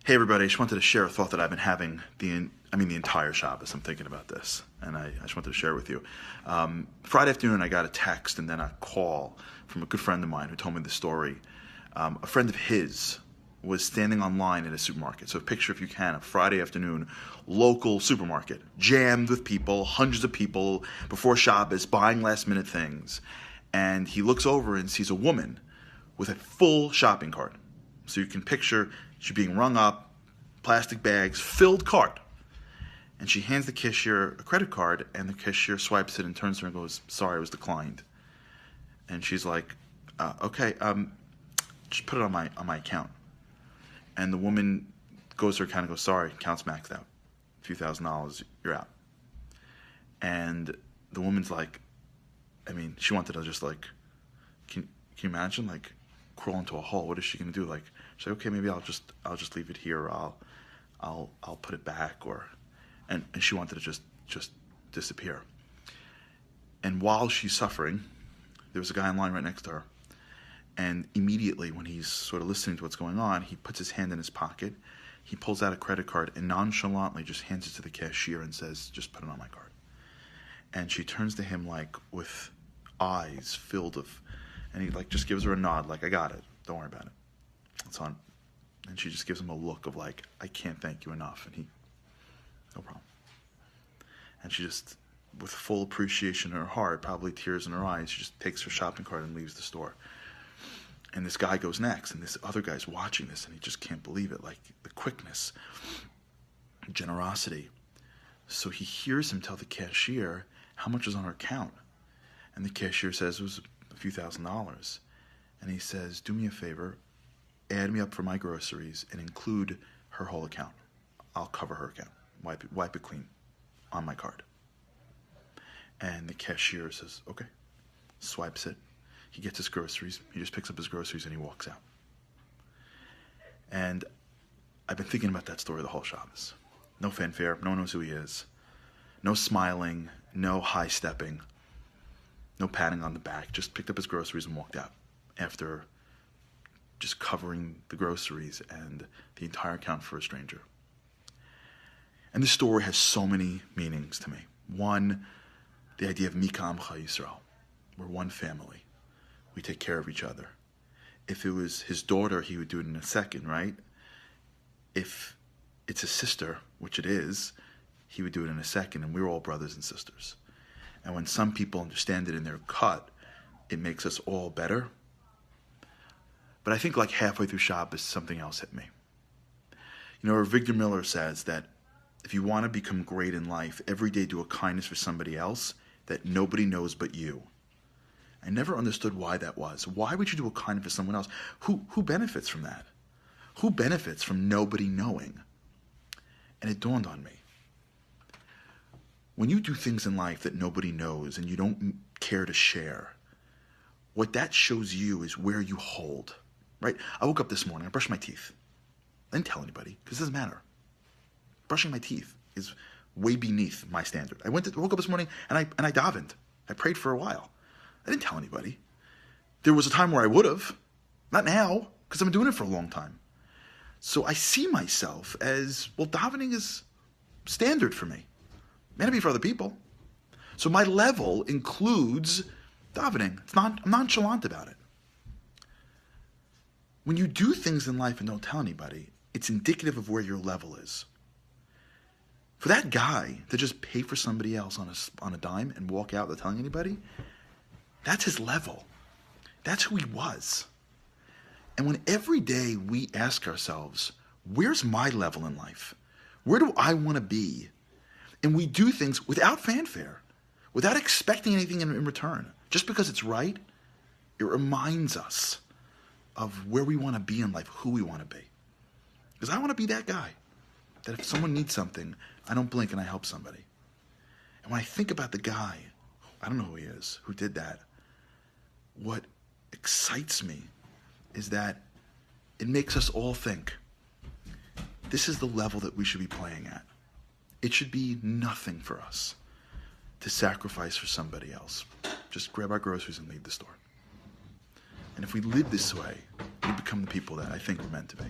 Hey everybody, I just wanted to share a thought that I've been having the entire Shabbos. I'm thinking about this, and I just wanted to share it with you. Friday afternoon, I got a text and then a call from a good friend of mine who told me the story. A friend of his was standing online in a supermarket. So picture, if you can, a Friday afternoon, local supermarket, jammed with people, hundreds of people, before Shabbos, buying last-minute things. And he looks over and sees a woman with a full shopping cart. So you can picture she's being rung up, plastic bags, filled cart. And she hands the cashier a credit card, and the cashier swipes it and turns to her and goes, "Sorry, it was declined." And she's like, "Okay, just put it on my account." And the woman goes to her account and goes, "Sorry, account's maxed out. A few $1,000s, you're out." And the woman's like, she wanted to just like, can you imagine, like, crawl into a hole? What is she gonna do? Like, she's like, "Okay, maybe I'll just leave it here, or I'll put it back," and she wanted to just disappear. And while she's suffering, there was a guy in line right next to her. And immediately, when he's sort of listening to what's going on, he puts his hand in his pocket, he pulls out a credit card, and nonchalantly just hands it to the cashier and says, "Just put it on my card." And she turns to him like with eyes filled of, and he like just gives her a nod, like, "I got it. Don't worry about it. It's on." And she just gives him a look of like, "I can't thank you enough." And he, "No problem." And she just, with full appreciation in her heart, probably tears in her eyes, she just takes her shopping cart and leaves the store. And this guy goes next, and this other guy's watching this, and he just can't believe it, like the quickness, generosity. So he hears him tell the cashier how much is on her account. And the cashier says it was a few $1,000s. And he says, "Do me a favor, add me up for my groceries and include her whole account. I'll cover her account. Wipe it clean on my card." And the cashier says, "Okay." Swipes it. He gets his groceries. He just picks up his groceries and he walks out. And I've been thinking about that story the whole Shabbos. No fanfare. No one knows who he is. No smiling. No high stepping. No patting on the back. Just picked up his groceries and walked out after just covering the groceries and the entire account for a stranger. And this story has so many meanings to me. One, the idea of Mika Amcha Yisrael. We're one family. We take care of each other. If it was his daughter, he would do it in a second, right? If it's his sister, which it is, he would do it in a second, and we're all brothers and sisters. And when some people understand it in their cut, it makes us all better. But I think like halfway through Shabbos, something else hit me. Victor Miller says that if you want to become great in life, every day do a kindness for somebody else that nobody knows but you. I never understood why that was. Why would you do a kindness for someone else? Who benefits from that? Who benefits from nobody knowing? And it dawned on me. When you do things in life that nobody knows and you don't care to share, what that shows you is where you hold, right? I woke up this morning, I brushed my teeth. I didn't tell anybody, because it doesn't matter. Brushing my teeth is way beneath my standard. I woke up this morning and I davened. I prayed for a while. I didn't tell anybody. There was a time where I would have. Not now, because I've been doing it for a long time. So I see myself as, well, davening is standard for me. It may not be for other people. So my level includes davening. I'm nonchalant about it. When you do things in life and don't tell anybody, it's indicative of where your level is. For that guy to just pay for somebody else on a dime and walk out without telling anybody, that's his level. That's who he was. And when every day we ask ourselves, where's my level in life? Where do I want to be? And we do things without fanfare, without expecting anything in return, just because it's right, it reminds us of where we want to be in life, who we want to be. Because I want to be that guy, that if someone needs something, I don't blink and I help somebody. And when I think about the guy, I don't know who he is, who did that, what excites me is that it makes us all think, this is the level that we should be playing at. It should be nothing for us to sacrifice for somebody else. Just grab our groceries and leave the store. And if we live this way, we become the people that I think we're meant to be.